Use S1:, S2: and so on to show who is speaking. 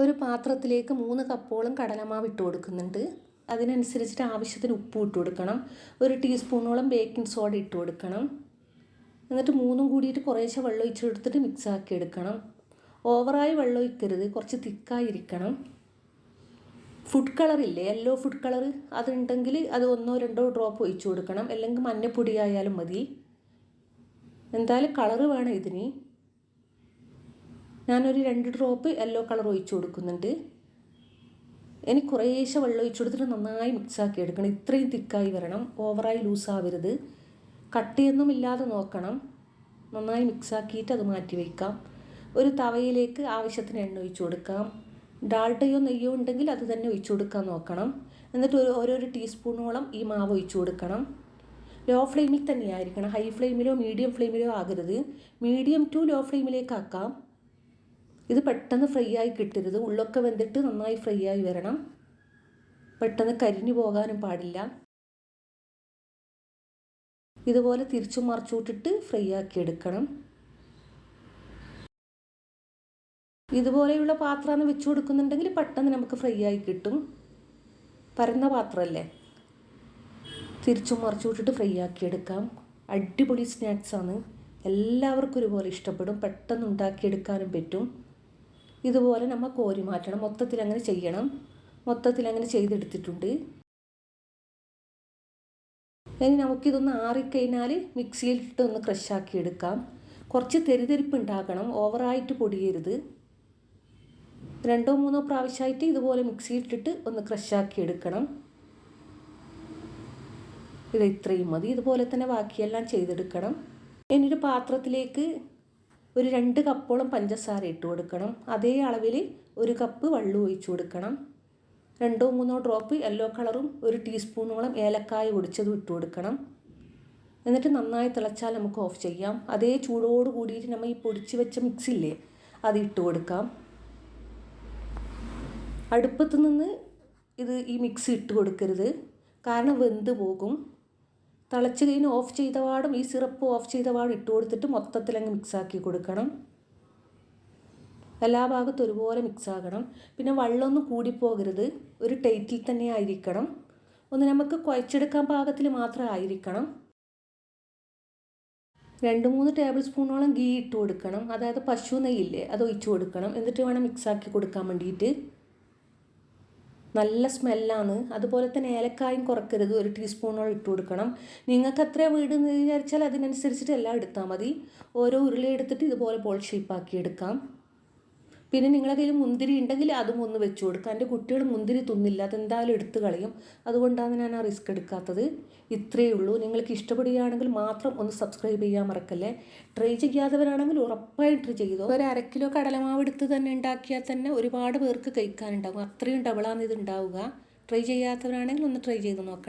S1: ഒരു പാത്രത്തിലേക്ക് 3 കപ്പോളം കടലമാവ് ഇട്ട് കൊടുക്കുന്നുണ്ട്. അതിനനുസരിച്ചിട്ട് ആവശ്യത്തിന് ഉപ്പ് ഇട്ട് കൊടുക്കണം. 1 ടീസ്പൂണോളം ബേക്കിംഗ് സോഡ ഇട്ട് കൊടുക്കണം. എന്നിട്ട് മൂന്നും കൂടിയിട്ട് കുറേശ്ശെ വെള്ളം ഒഴിച്ചെടുത്തിട്ട് മിക്സ് ആക്കി എടുക്കണം. ഓവറായി വെള്ളം ഒഴിക്കരുത്, കുറച്ച് തിക്കായിരിക്കണം. ഫുഡ് കളറില്ലേ, യെല്ലോ ഫുഡ് കളർ, അതുണ്ടെങ്കിൽ അത് 1-2 ഡ്രോപ്പ് ഒഴിച്ചു കൊടുക്കണം. അല്ലെങ്കിൽ മഞ്ഞപ്പൊടി ആയാലും മതി. എന്തായാലും കളറ് വേണം ഇതിന്. ഞാനൊരു 2 ഡ്രോപ്പ് യെല്ലോ കളർ ഒഴിച്ചു കൊടുക്കുന്നുണ്ട്. ഇനി കുറേശ്ശെ വെള്ളം ഒഴിച്ചു കൊടുത്തിട്ട് നന്നായി മിക്സാക്കി എടുക്കണം. ഇത്രയും തിക്കായി വരണം, ഓവറായി ലൂസാവരുത്. കട്ടിയൊന്നും ഇല്ലാതെ നോക്കണം. നന്നായി മിക്സാക്കിയിട്ട് അത് മാറ്റി വയ്ക്കാം. ഒരു തവയിലേക്ക് ആവശ്യത്തിന് എണ്ണ ഒഴിച്ചു കൊടുക്കാം. ഡാൽഡയോ നെയ്യോ ഉണ്ടെങ്കിൽ അത് തന്നെ ഒഴിച്ചു കൊടുക്കാൻ നോക്കണം. എന്നിട്ട് ഓരോരോ ടീസ്പൂണോളം ഈ മാവ് ഒഴിച്ചു കൊടുക്കണം. ലോ ഫ്ലെയിമിൽ തന്നെയായിരിക്കണം, ഹൈ ഫ്ലെയിമിലോ മീഡിയം ഫ്ലെയിമിലോ ആകരുത്. മീഡിയം ടു ലോ ഫ്ലെയിമിലേക്ക് ആക്കാം. ഇത് പെട്ടെന്ന് ഫ്രൈ ആയി കിട്ടരുത്, ഉള്ളൊക്കെ വെന്തിട്ട് നന്നായി ഫ്രൈ ആയി വരണം. പെട്ടെന്ന് കരിഞ്ഞു പോകാനും പാടില്ല. ഇതുപോലെ തിരിച്ചും മറിച്ചുവിട്ടിട്ട് ഫ്രൈ ആക്കി എടുക്കണം. ഇതുപോലെയുള്ള പാത്രമാണ് വെച്ച് കൊടുക്കുന്നുണ്ടെങ്കിൽ പെട്ടെന്ന് നമുക്ക് ഫ്രൈ ആയി കിട്ടും. പരന്ന പാത്രമല്ലേ, തിരിച്ചും മറിച്ചുവിട്ടിട്ട് ഫ്രൈ ആക്കി എടുക്കാം. അടിപൊളി സ്നാക്സാണ്, എല്ലാവർക്കും ഒരുപോലെ ഇഷ്ടപ്പെടും. പെട്ടെന്ന് ഉണ്ടാക്കിയെടുക്കാനും പറ്റും. ഇതുപോലെ നമ്മൾ കോരി മാറ്റണം. മൊത്തത്തിൽ അങ്ങനെ ചെയ്യണം. മൊത്തത്തിൽ അങ്ങനെ ചെയ്തെടുത്തിട്ടുണ്ട്. ഇനി നമുക്കിതൊന്ന് ആറിക്കഴിഞ്ഞാൽ മിക്സിയിലിട്ട് ഒന്ന് ക്രഷാക്കി എടുക്കാം. കുറച്ച് തെരിതെരിപ്പ് ഉണ്ടാക്കണം, ഓവറായിട്ട് പൊടിയരുത്. 2-3 പ്രാവശ്യമായിട്ട് ഇതുപോലെ മിക്സിയിലിട്ടിട്ട് ഒന്ന് ക്രഷാക്കി എടുക്കണം. ഇത് ഇത്രയും മതി. ഇതുപോലെ തന്നെ ബാക്കിയെല്ലാം ചെയ്തെടുക്കണം. ഇനി ഒരു പാത്രത്തിലേക്ക് ഒരു 2 കപ്പോളം പഞ്ചസാര ഇട്ട് കൊടുക്കണം. അതേ അളവിൽ 1 കപ്പ് വെള്ളം ഒഴിച്ചു കൊടുക്കണം. 2-3 ഡ്രോപ്പ് യെല്ലോ കളറും 1 ടീസ്പൂണോളം ഏലക്കായ പൊടിച്ചതും ഇട്ട് കൊടുക്കണം. എന്നിട്ട് നന്നായി തിളച്ചാൽ നമുക്ക് ഓഫ് ചെയ്യാം. അതേ ചൂടോട് കൂടിയിട്ട് നമ്മൾ ഈ പൊടിച്ച് വെച്ച മിക്സില്ലേ അത് ഇട്ട് കൊടുക്കാം. അടുപ്പത്ത് നിന്ന് ഈ മിക്സ് ഇട്ട് കൊടുക്കരുത്, കാരണം വെന്ത് പോകും. തിളച്ച് കഴിഞ്ഞ് ഓഫ് ചെയ്ത പാടും ഈ സിറപ്പ് ഓഫ് ചെയ്ത പാടും ഇട്ട് കൊടുത്തിട്ട് മൊത്തത്തിലങ്ങ് മിക്സാക്കി കൊടുക്കണം. എല്ലാ ഭാഗത്തും ഒരുപോലെ മിക്സാകണം. പിന്നെ വെള്ളമൊന്നും കൂടിപ്പോകരുത്, ഒരു ടൈറ്റിൽ തന്നെ ആയിരിക്കണം. ഒന്ന് നമുക്ക് കുഴച്ചെടുക്കാൻ പാകത്തിൽ മാത്രം ആയിരിക്കണം. 2-3 ടേബിൾ സ്പൂണോളം ഗീ ഇട്ട് കൊടുക്കണം. അതായത് പശു നെയ്യില്ലേ അത് ഒഴിച്ചു കൊടുക്കണം. എന്നിട്ട് വേണം മിക്സാക്കി കൊടുക്കാൻ വേണ്ടിയിട്ട്. നല്ല സ്മെല്ലാണ്. അതുപോലെ തന്നെ ഏലക്കായും കുറക്കരുത്, 1 ടീസ്പൂണോളം ഇട്ട് കൊടുക്കണം. നിങ്ങൾക്ക് എത്ര വീടെന്ന് വിചാരിച്ചാൽ അതിനനുസരിച്ചിട്ട് എല്ലാം എടുത്താൽ മതി. ഓരോ ഉരുളി എടുത്തിട്ട് ഇതുപോലെ ബോൾ ഷേപ്പാക്കി എടുക്കാം. പിന്നെ നിങ്ങളുടെ കയ്യിൽ മുന്തിരി ഉണ്ടെങ്കിൽ അതും ഒന്ന് വെച്ച് കൊടുക്കുക. എൻ്റെ കുട്ടികൾ മുന്തിരി തിന്നില്ല, അതെന്തായാലും എടുത്ത് കളയും. അതുകൊണ്ടാണ് ഞാൻ ആ റിസ്ക് എടുക്കാത്തത്. ഇത്രയേ ഉള്ളൂ. നിങ്ങൾക്ക് ഇഷ്ടപ്പെടുകയാണെങ്കിൽ മാത്രം ഒന്ന് സബ്സ്ക്രൈബ് ചെയ്യാൻ മറക്കല്ലേ. ട്രൈ ചെയ്യാത്തവരാണെങ്കിൽ ഉറപ്പായും ട്രൈ ചെയ്തോ. ഒരു 1/2 കിലോ കടലമാവ് എടുത്ത് തന്നെ ഉണ്ടാക്കിയാൽ തന്നെ ഒരുപാട് പേർക്ക് കഴിക്കാനുണ്ടാകും. അത്രയും ഡബിളാണ് ഇത് ഉണ്ടാവുക. ട്രൈ ചെയ്യാത്തവരാണെങ്കിൽ ഒന്ന് ട്രൈ ചെയ്ത് നോക്കണം.